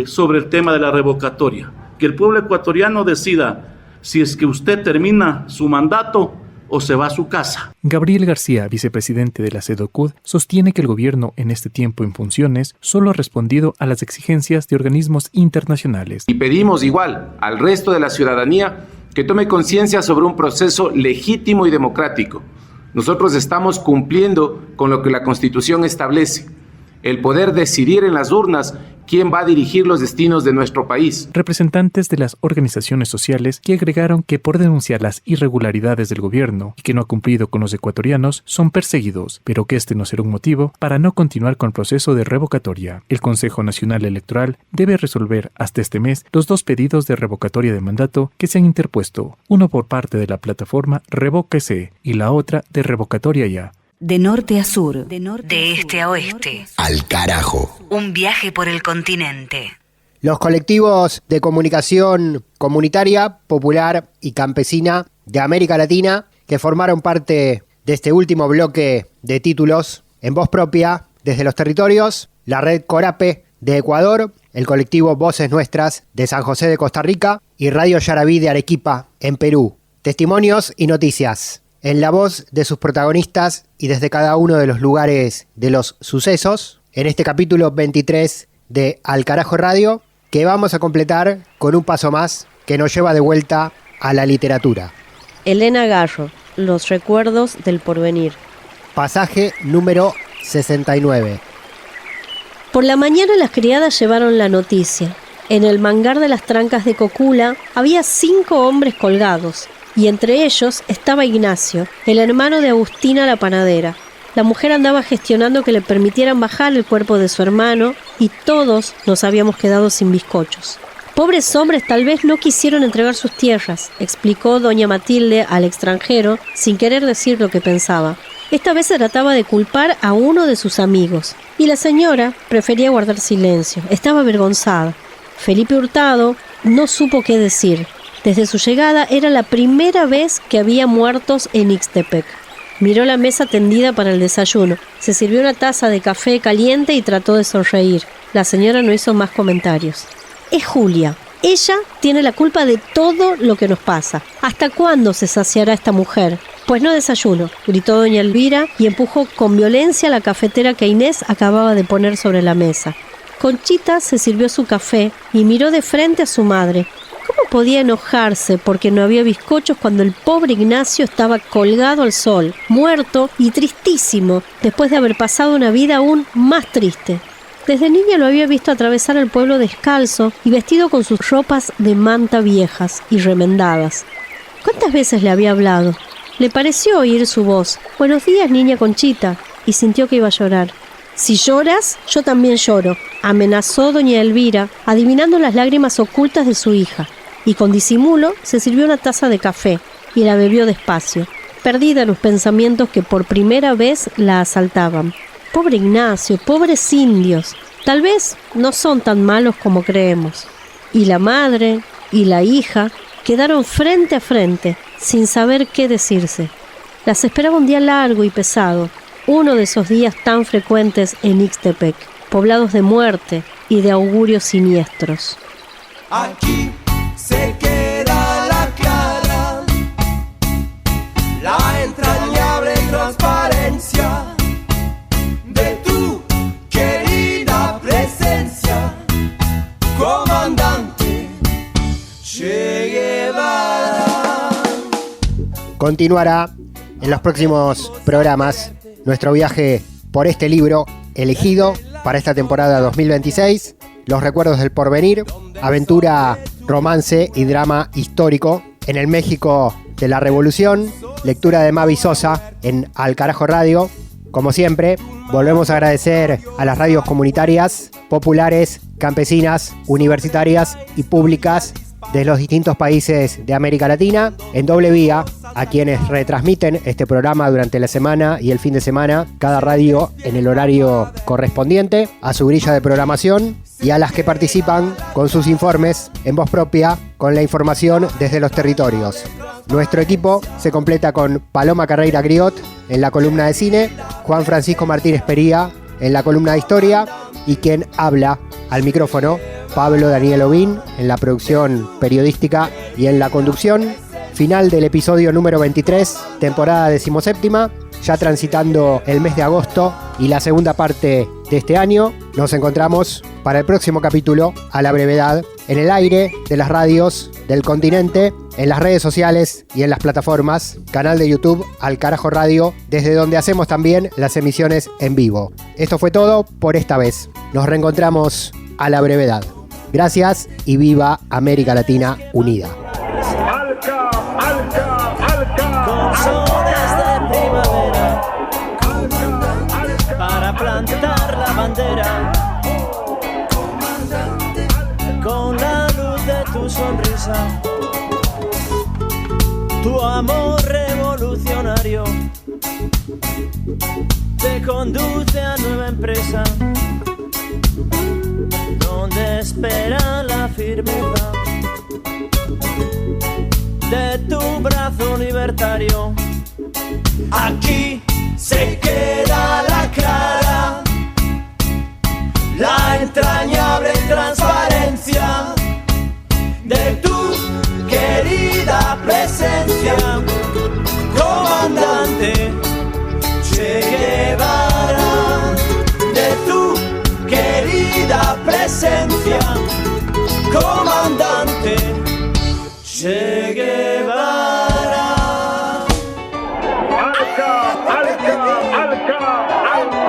sobre el tema de la revocatoria? Que el pueblo ecuatoriano decida si es que usted termina su mandato o se va a su casa. Gabriel García, vicepresidente de la CEDOCUD, sostiene que el gobierno en este tiempo en funciones solo ha respondido a las exigencias de organismos internacionales. Y pedimos igual al resto de la ciudadanía que tome conciencia sobre un proceso legítimo y democrático. Nosotros estamos cumpliendo con lo que la Constitución establece, el poder decidir en las urnas quién va a dirigir los destinos de nuestro país. Representantes de las organizaciones sociales que agregaron que por denunciar las irregularidades del gobierno y que no ha cumplido con los ecuatorianos son perseguidos, pero que este no será un motivo para no continuar con el proceso de revocatoria. El Consejo Nacional Electoral debe resolver hasta este mes los 2 pedidos de revocatoria de mandato que se han interpuesto, uno por parte de la plataforma Revóquese y la otra de Revocatoria Ya. De norte a sur, de este a oeste. Al carajo. Un viaje por el continente. Los colectivos de comunicación comunitaria, popular y campesina de América Latina, que formaron parte de este último bloque de títulos en voz propia desde los territorios, la Red Corape de Ecuador, el colectivo Voces Nuestras de San José de Costa Rica y Radio Yaraví de Arequipa en Perú. Testimonios y noticias en la voz de sus protagonistas y desde cada uno de los lugares de los sucesos, en este capítulo 23 de Al Carajo Radio, que vamos a completar con un paso más que nos lleva de vuelta a la literatura. Elena Garro, Los recuerdos del porvenir. Pasaje número 69. Por la mañana las criadas llevaron la noticia. En el mangar de las trancas de Cocula había 5 hombres colgados, y entre ellos estaba Ignacio, el hermano de Agustina la panadera. La mujer andaba gestionando que le permitieran bajar el cuerpo de su hermano y todos nos habíamos quedado sin bizcochos. Pobres hombres tal vez no quisieron entregar sus tierras, explicó doña Matilde al extranjero sin querer decir lo que pensaba. Esta vez se trataba de culpar a uno de sus amigos y la señora prefería guardar silencio, estaba avergonzada. Felipe Hurtado no supo qué decir. Desde su llegada era la primera vez que había muertos en Ixtepec. Miró la mesa tendida para el desayuno, se sirvió una taza de café caliente y trató de sonreír. La señora no hizo más comentarios. Es Julia. Ella tiene la culpa de todo lo que nos pasa. ¿Hasta cuándo se saciará esta mujer? Pues no desayuno, gritó doña Elvira y empujó con violencia la cafetera que Inés acababa de poner sobre la mesa. Conchita se sirvió su café y miró de frente a su madre. ¿Cómo podía enojarse porque no había bizcochos cuando el pobre Ignacio estaba colgado al sol, muerto y tristísimo, después de haber pasado una vida aún más triste? Desde niña lo había visto atravesar el pueblo descalzo y vestido con sus ropas de manta viejas y remendadas. ¿Cuántas veces le había hablado? Le pareció oír su voz. «Buenos días, niña Conchita», y sintió que iba a llorar. «Si lloras, yo también lloro», amenazó doña Elvira, adivinando las lágrimas ocultas de su hija, y con disimulo se sirvió una taza de café y la bebió despacio, perdida en los pensamientos que por primera vez la asaltaban. Pobre Ignacio, pobres indios, tal vez no son tan malos como creemos. Y la madre y la hija quedaron frente a frente, sin saber qué decirse. Las esperaba un día largo y pesado, uno de esos días tan frecuentes en Ixtepec, poblados de muerte y de augurios siniestros. Aquí se queda la clara, la entrañable transparencia de tu querida presencia, comandante Che Guevara. Continuará en los próximos programas nuestro viaje por este libro elegido para esta temporada 2026, Los recuerdos del porvenir, aventura, romance y drama histórico en el México de la Revolución, lectura de Mavi Sosa en Al Carajo Radio. Como siempre, volvemos a agradecer a las radios comunitarias, populares, campesinas, universitarias y públicas de los distintos países de América Latina, en doble vía, a quienes retransmiten este programa durante la semana y el fin de semana, cada radio en el horario correspondiente a su grilla de programación, y a las que participan con sus informes en voz propia, con la información desde los territorios. Nuestro equipo se completa con Paloma Carreira Griot en la columna de cine, Juan Francisco Martínez Pería en la columna de historia, y quien habla al micrófono, Pablo Daniel Ovín, en la producción periodística y en la conducción. Final del episodio número 23, temporada 17ª, ya transitando el mes de agosto y la segunda parte de este año. Nos encontramos para el próximo capítulo, a la brevedad, en el aire de las radios del continente, en las redes sociales y en las plataformas, canal de YouTube Al Carajo Radio, desde donde hacemos también las emisiones en vivo. Esto fue todo por esta vez. Nos reencontramos a la brevedad. Gracias y viva América Latina unida. Alca, alca, alca. Con soles de primavera, para plantar la bandera. Con la luz de tu sonrisa, tu amor revolucionario te conduce a nueva empresa, donde espera la firmeza de tu brazo libertario. Aquí se queda la clara, la entrañable transparencia de tu querida presencia, comandante Che Guevara, de tu querida presencia, comandante Che Guevara. Alca, alca, alca, alca.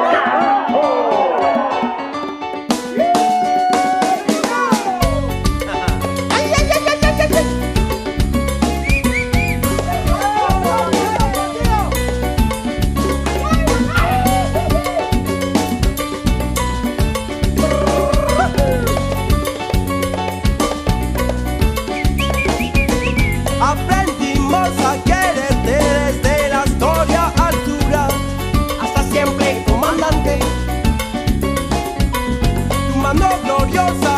gloriosa.